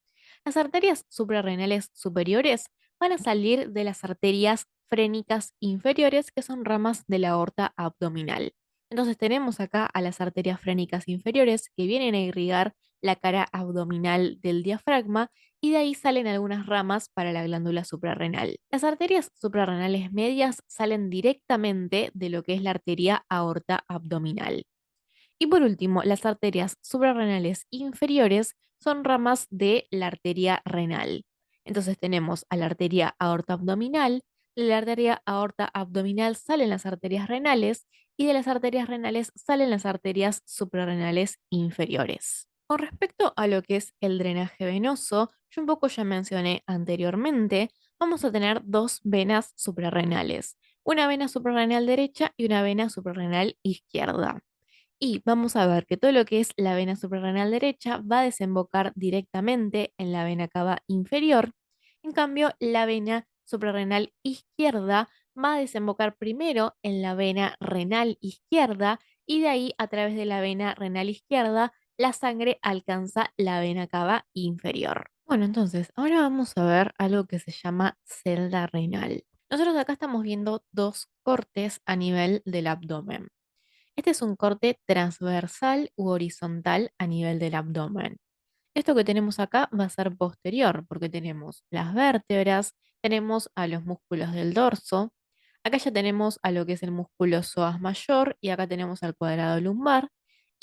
S1: Las arterias suprarrenales superiores van a salir de las arterias frénicas inferiores, que son ramas de la aorta abdominal. Entonces tenemos acá a las arterias frénicas inferiores que vienen a irrigar la cara abdominal del diafragma y de ahí salen algunas ramas para la glándula suprarrenal. Las arterias suprarrenales medias salen directamente de lo que es la arteria aorta abdominal. Y por último, las arterias suprarrenales inferiores son ramas de la arteria renal. Entonces tenemos a la arteria aorta abdominal, de la arteria aorta abdominal salen las arterias renales y de las arterias renales salen las arterias suprarrenales inferiores. Con respecto a lo que es el drenaje venoso, yo un poco ya mencioné anteriormente, vamos a tener dos venas suprarrenales, una vena suprarrenal derecha y una vena suprarrenal izquierda. Y vamos a ver que todo lo que es la vena suprarrenal derecha va a desembocar directamente en la vena cava inferior. En cambio, la vena suprarrenal izquierda va a desembocar primero en la vena renal izquierda y de ahí a través de la vena renal izquierda la sangre alcanza la vena cava inferior. Bueno, entonces ahora vamos a ver algo que se llama celda renal. Nosotros acá estamos viendo dos cortes a nivel del abdomen. Este es un corte transversal u horizontal a nivel del abdomen. Esto que tenemos acá va a ser posterior, porque tenemos las vértebras, tenemos a los músculos del dorso, acá ya tenemos a lo que es el músculo psoas mayor y acá tenemos al cuadrado lumbar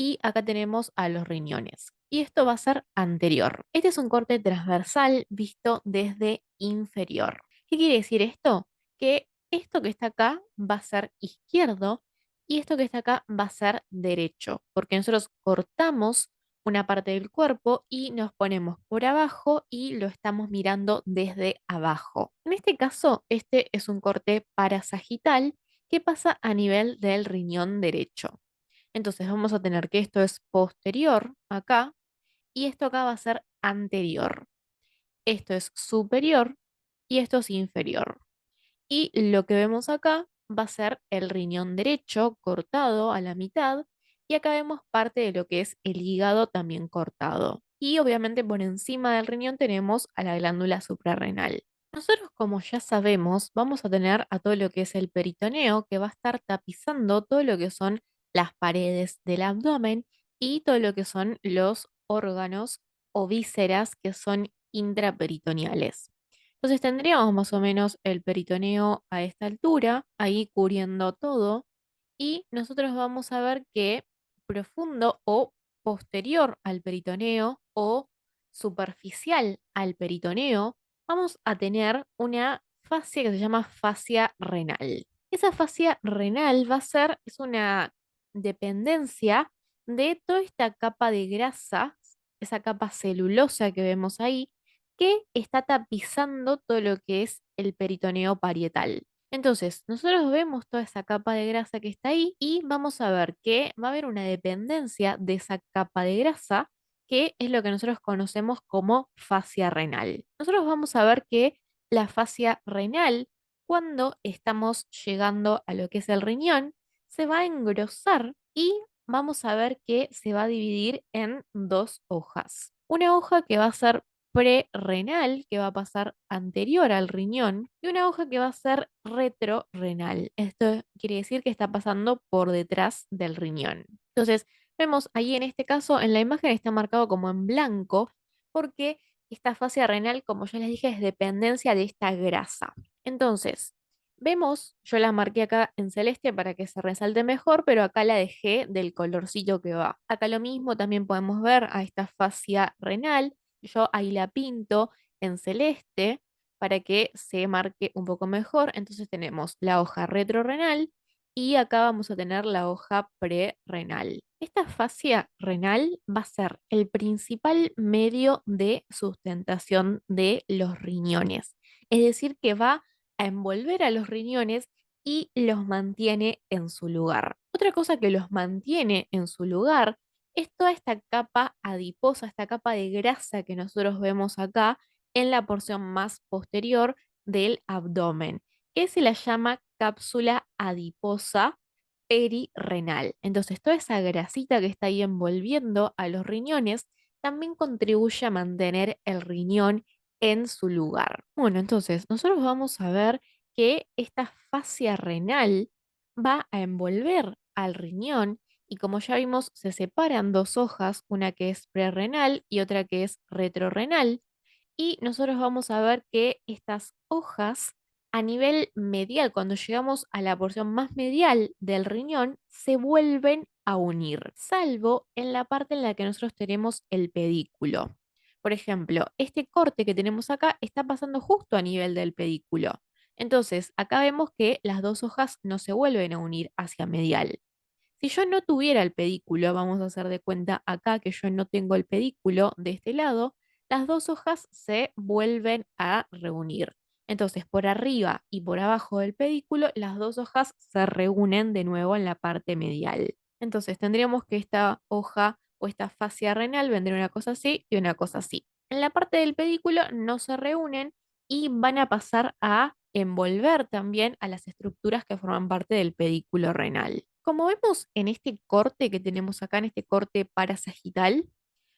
S1: y acá tenemos a los riñones. Y esto va a ser anterior. Este es un corte transversal visto desde inferior. ¿Qué quiere decir esto? Que esto que está acá va a ser izquierdo y esto que está acá va a ser derecho, porque nosotros cortamos una parte del cuerpo y nos ponemos por abajo y lo estamos mirando desde abajo. En este caso, este es un corte parasagital que pasa a nivel del riñón derecho. Entonces vamos a tener que esto es posterior acá y esto acá va a ser anterior. Esto es superior y esto es inferior. Y lo que vemos acá va a ser el riñón derecho cortado a la mitad y acá vemos parte de lo que es el hígado también cortado. Y obviamente por encima del riñón tenemos a la glándula suprarrenal. Nosotros, como ya sabemos, vamos a tener a todo lo que es el peritoneo que va a estar tapizando todo lo que son las paredes del abdomen y todo lo que son los órganos o vísceras que son intraperitoneales. Entonces tendríamos más o menos el peritoneo a esta altura, ahí cubriendo todo, y nosotros vamos a ver que profundo o posterior al peritoneo o superficial al peritoneo, vamos a tener una fascia que se llama fascia renal. Esa fascia renal es una dependencia de toda esta capa de grasa, esa capa celulosa que vemos ahí, que está tapizando todo lo que es el peritoneo parietal. Entonces, nosotros vemos toda esa capa de grasa que está ahí y vamos a ver que va a haber una dependencia de esa capa de grasa, que es lo que nosotros conocemos como fascia renal. Nosotros vamos a ver que la fascia renal, cuando estamos llegando a lo que es el riñón, se va a engrosar y vamos a ver que se va a dividir en dos hojas. Una hoja que va a ser prerrenal, que va a pasar anterior al riñón, y una hoja que va a ser retrorrenal. Esto quiere decir que está pasando por detrás del riñón. Entonces, vemos ahí en este caso, en la imagen está marcado como en blanco, porque esta fascia renal, como ya les dije, es dependencia de esta grasa. Entonces, vemos, yo la marqué acá en celeste para que se resalte mejor, pero acá la dejé del colorcito que va. Acá lo mismo, también podemos ver a esta fascia renal. Yo ahí la pinto en celeste para que se marque un poco mejor. Entonces tenemos la hoja retrorrenal y acá vamos a tener la hoja prerrenal. Esta fascia renal va a ser el principal medio de sustentación de los riñones. Es decir, que va a envolver a los riñones y los mantiene en su lugar. Otra cosa que los mantiene en su lugar es toda esta capa adiposa, esta capa de grasa que nosotros vemos acá en la porción más posterior del abdomen, que se la llama cápsula adiposa perirrenal. Entonces, toda esa grasita que está ahí envolviendo a los riñones también contribuye a mantener el riñón en su lugar. Bueno, entonces, nosotros vamos a ver que esta fascia renal va a envolver al riñón y como ya vimos, se separan dos hojas, una que es prerrenal y otra que es retrorrenal. Y nosotros vamos a ver que estas hojas a nivel medial, cuando llegamos a la porción más medial del riñón, se vuelven a unir, salvo en la parte en la que nosotros tenemos el pedículo. Por ejemplo, este corte que tenemos acá está pasando justo a nivel del pedículo. Entonces, acá vemos que las dos hojas no se vuelven a unir hacia medial. Si yo no tuviera el pedículo, vamos a hacer de cuenta acá que yo no tengo el pedículo de este lado, las dos hojas se vuelven a reunir. Entonces, por arriba y por abajo del pedículo, las dos hojas se reúnen de nuevo en la parte medial. Entonces, tendríamos que esta hoja o esta fascia renal vendría una cosa así y una cosa así. En la parte del pedículo no se reúnen y van a pasar a envolver también a las estructuras que forman parte del pedículo renal. Como vemos en este corte que tenemos acá, en este corte parasagital,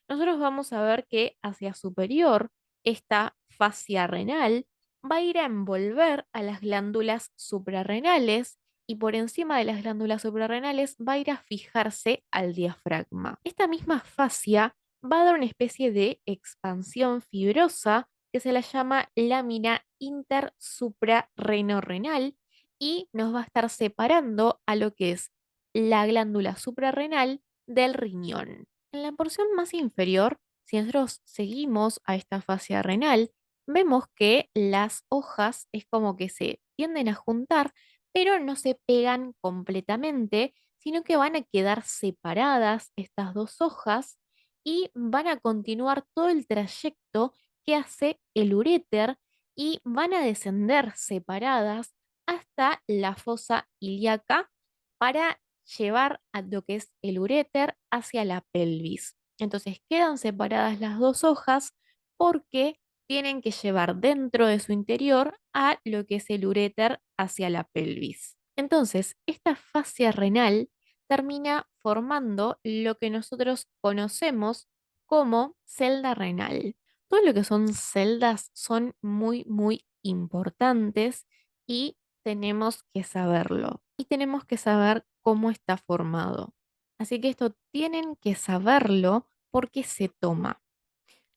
S1: nosotros vamos a ver que hacia superior esta fascia renal va a ir a envolver a las glándulas suprarrenales y por encima de las glándulas suprarrenales va a ir a fijarse al diafragma. Esta misma fascia va a dar una especie de expansión fibrosa que se la llama lámina intersuprarrenorenal y nos va a estar separando a lo que es la glándula suprarrenal del riñón. En la porción más inferior, si nosotros seguimos a esta fascia renal, vemos que las hojas es como que se tienden a juntar, pero no se pegan completamente, sino que van a quedar separadas estas dos hojas y van a continuar todo el trayecto que hace el uréter y van a descender separadas hasta la fosa ilíaca para llevar a lo que es el uréter hacia la pelvis. Entonces quedan separadas las dos hojas porque tienen que llevar dentro de su interior a lo que es el uréter hacia la pelvis. Entonces, esta fascia renal termina formando lo que nosotros conocemos como celda renal. Todo lo que son celdas son muy, muy importantes y tenemos que saberlo. Y tenemos que saber cómo está formado. Así que esto tienen que saberlo porque se toma.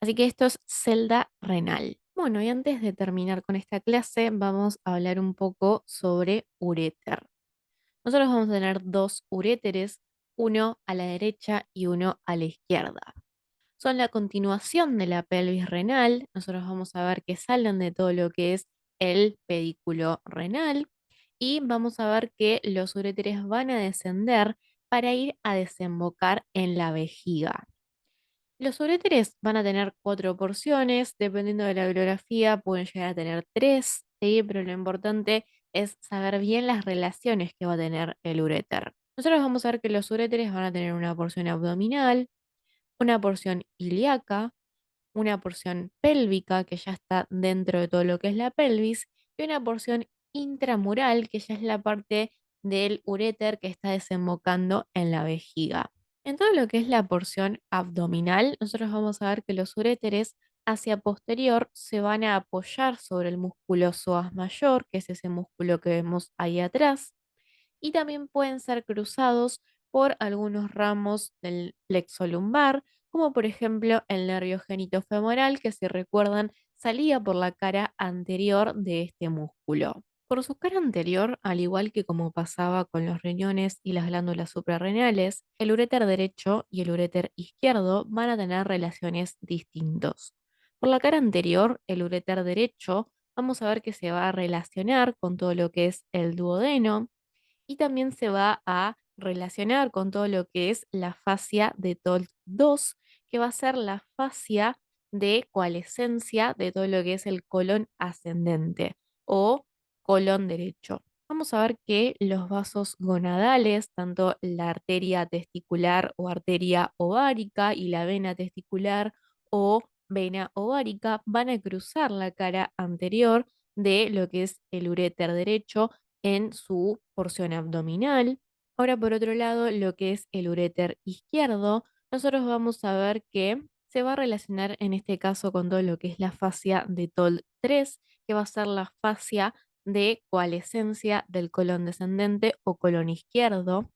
S1: Así que esto es celda renal. Bueno, y antes de terminar con esta clase, vamos a hablar un poco sobre uréter. Nosotros vamos a tener dos uréteres, uno a la derecha y uno a la izquierda. Son la continuación de la pelvis renal. Nosotros vamos a ver que salen de todo lo que es el pedículo renal y vamos a ver que los uréteres van a descender para ir a desembocar en la vejiga. Los uréteres van a tener cuatro porciones, dependiendo de la bibliografía, pueden llegar a tener tres, ¿sí? Pero lo importante es saber bien las relaciones que va a tener el uréter. Nosotros vamos a ver que los uréteres van a tener una porción abdominal, una porción ilíaca, una porción pélvica, que ya está dentro de todo lo que es la pelvis, y una porción intramural, que ya es la parte del uréter que está desembocando en la vejiga. En todo lo que es la porción abdominal, nosotros vamos a ver que los uréteres hacia posterior se van a apoyar sobre el músculo psoas mayor, que es ese músculo que vemos ahí atrás, y también pueden ser cruzados por algunos ramos del plexo lumbar, como por ejemplo el nervio genitofemoral, que si recuerdan salía por la cara anterior de este músculo. Por su cara anterior, al igual que como pasaba con los riñones y las glándulas suprarrenales, el uréter derecho y el uréter izquierdo van a tener relaciones distintos. Por la cara anterior, el uréter derecho, vamos a ver que se va a relacionar con todo lo que es el duodeno, y también se va a relacionar con todo lo que es la fascia de TOLC 2, que va a ser la fascia de coalescencia de todo lo que es el colon ascendente o colon derecho. Vamos a ver que los vasos gonadales, tanto la arteria testicular o arteria ovárica y la vena testicular o vena ovárica, van a cruzar la cara anterior de lo que es el uréter derecho en su porción abdominal. Ahora, por otro lado, lo que es el uréter izquierdo, nosotros vamos a ver que se va a relacionar en este caso con todo lo que es la fascia de TOL 3, que va a ser la fascia de coalescencia del colon descendente o colon izquierdo.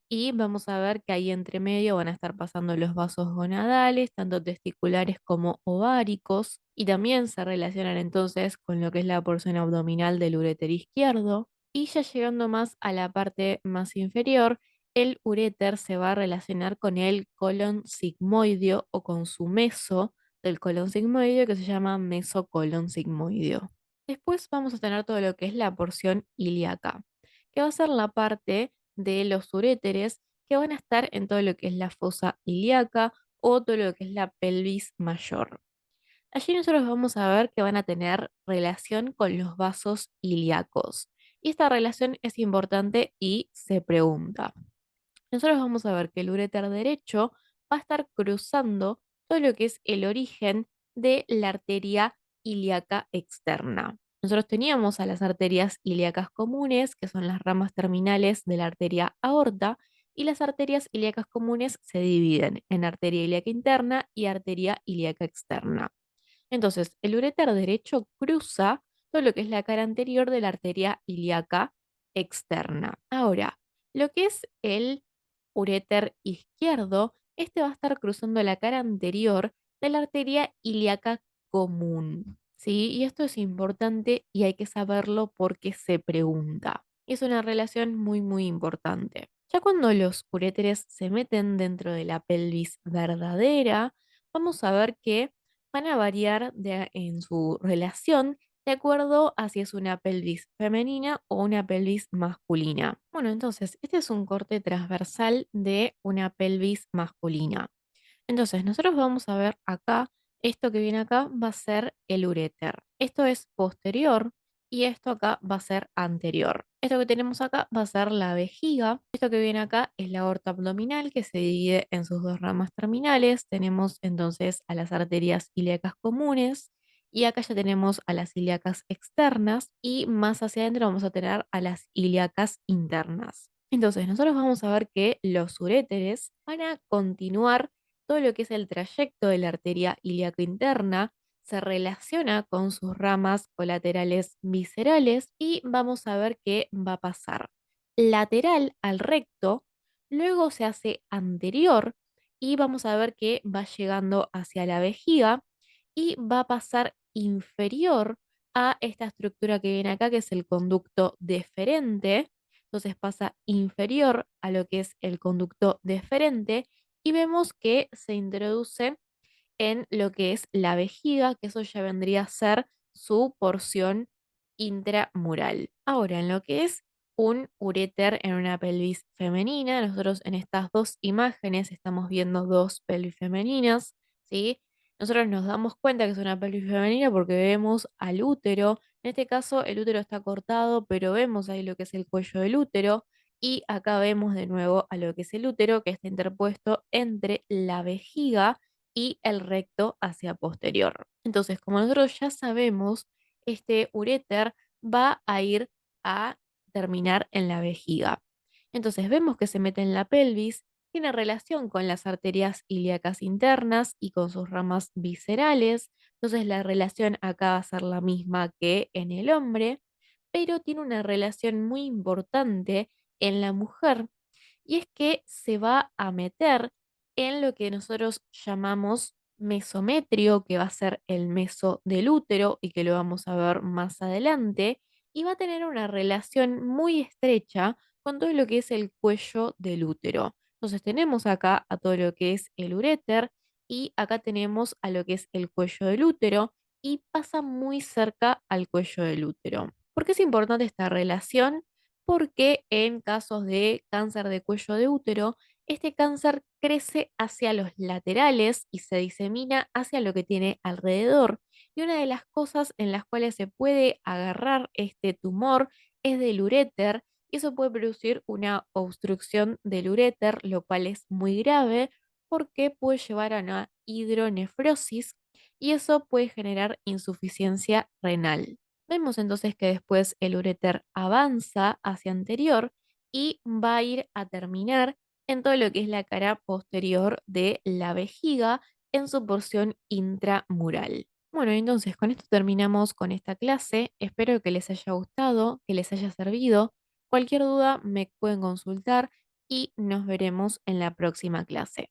S1: Y vamos a ver que ahí entre medio van a estar pasando los vasos gonadales, tanto testiculares como ováricos, y también se relacionan entonces con lo que es la porción abdominal del uréter izquierdo. Y ya llegando más a la parte más inferior, el uréter se va a relacionar con el colon sigmoideo o con su meso del colon sigmoideo, que se llama mesocolon sigmoideo. Después vamos a tener todo lo que es la porción ilíaca, que va a ser la parte de los uréteres que van a estar en todo lo que es la fosa ilíaca o todo lo que es la pelvis mayor. Allí nosotros vamos a ver que van a tener relación con los vasos ilíacos. Y esta relación es importante y se pregunta. Nosotros vamos a ver que el uréter derecho va a estar cruzando todo lo que es el origen de la arteria ilíaca externa. Nosotros teníamos a las arterias ilíacas comunes, que son las ramas terminales de la arteria aorta, y las arterias ilíacas comunes se dividen en arteria ilíaca interna y arteria ilíaca externa. Entonces, el uréter derecho cruza todo lo que es la cara anterior de la arteria ilíaca externa. Ahora, lo que es el uréter izquierdo, este va a estar cruzando la cara anterior de la arteria ilíaca común, ¿sí? Y esto es importante y hay que saberlo porque se pregunta. Es una relación muy, muy importante. Ya cuando los uréteres se meten dentro de la pelvis verdadera, vamos a ver que van a variar en su relación de acuerdo a si es una pelvis femenina o una pelvis masculina. Bueno, entonces, este es un corte transversal de una pelvis masculina. Entonces, nosotros vamos a ver acá, esto que viene acá va a ser el uréter. Esto es posterior y esto acá va a ser anterior. Esto que tenemos acá va a ser la vejiga. Esto que viene acá es la aorta abdominal, que se divide en sus dos ramas terminales. Tenemos entonces a las arterias ilíacas comunes y acá ya tenemos a las ilíacas externas y más hacia adentro vamos a tener a las ilíacas internas. Entonces, nosotros vamos a ver que los uréteres van a continuar todo lo que es el trayecto de la arteria ilíaca interna, se relaciona con sus ramas colaterales viscerales y vamos a ver qué va a pasar lateral al recto, luego se hace anterior y vamos a ver que va llegando hacia la vejiga y va a pasar inferior a esta estructura que viene acá, que es el conducto deferente. Entonces pasa inferior a lo que es el conducto deferente y vemos que se introduce en lo que es la vejiga, que eso ya vendría a ser su porción intramural. Ahora, en lo que es un uréter en una pelvis femenina, nosotros en estas dos imágenes estamos viendo dos pelvis femeninas, ¿sí? Nosotros nos damos cuenta que es una pelvis femenina porque vemos al útero. En este caso, el útero está cortado, pero vemos ahí lo que es el cuello del útero. Y acá vemos de nuevo a lo que es el útero, que está interpuesto entre la vejiga y el recto hacia posterior. Entonces, como nosotros ya sabemos, este uréter va a ir a terminar en la vejiga. Entonces, vemos que se mete en la pelvis, tiene relación con las arterias ilíacas internas y con sus ramas viscerales. Entonces, la relación acá va a ser la misma que en el hombre, pero tiene una relación muy importante en la mujer y es que se va a meter en lo que nosotros llamamos mesometrio, que va a ser el meso del útero y que lo vamos a ver más adelante, y va a tener una relación muy estrecha con todo lo que es el cuello del útero. Entonces tenemos acá a todo lo que es el uréter y acá tenemos a lo que es el cuello del útero y pasa muy cerca al cuello del útero. ¿Por qué es importante esta relación? Porque en casos de cáncer de cuello de útero, este cáncer crece hacia los laterales y se disemina hacia lo que tiene alrededor. Y una de las cosas en las cuales se puede agarrar este tumor es del uréter, y eso puede producir una obstrucción del uréter, lo cual es muy grave porque puede llevar a una hidronefrosis y eso puede generar insuficiencia renal. Vemos entonces que después el uréter avanza hacia anterior y va a ir a terminar en todo lo que es la cara posterior de la vejiga en su porción intramural. Bueno, entonces con esto terminamos con esta clase. Espero que les haya gustado, que les haya servido. Cualquier duda me pueden consultar y nos veremos en la próxima clase.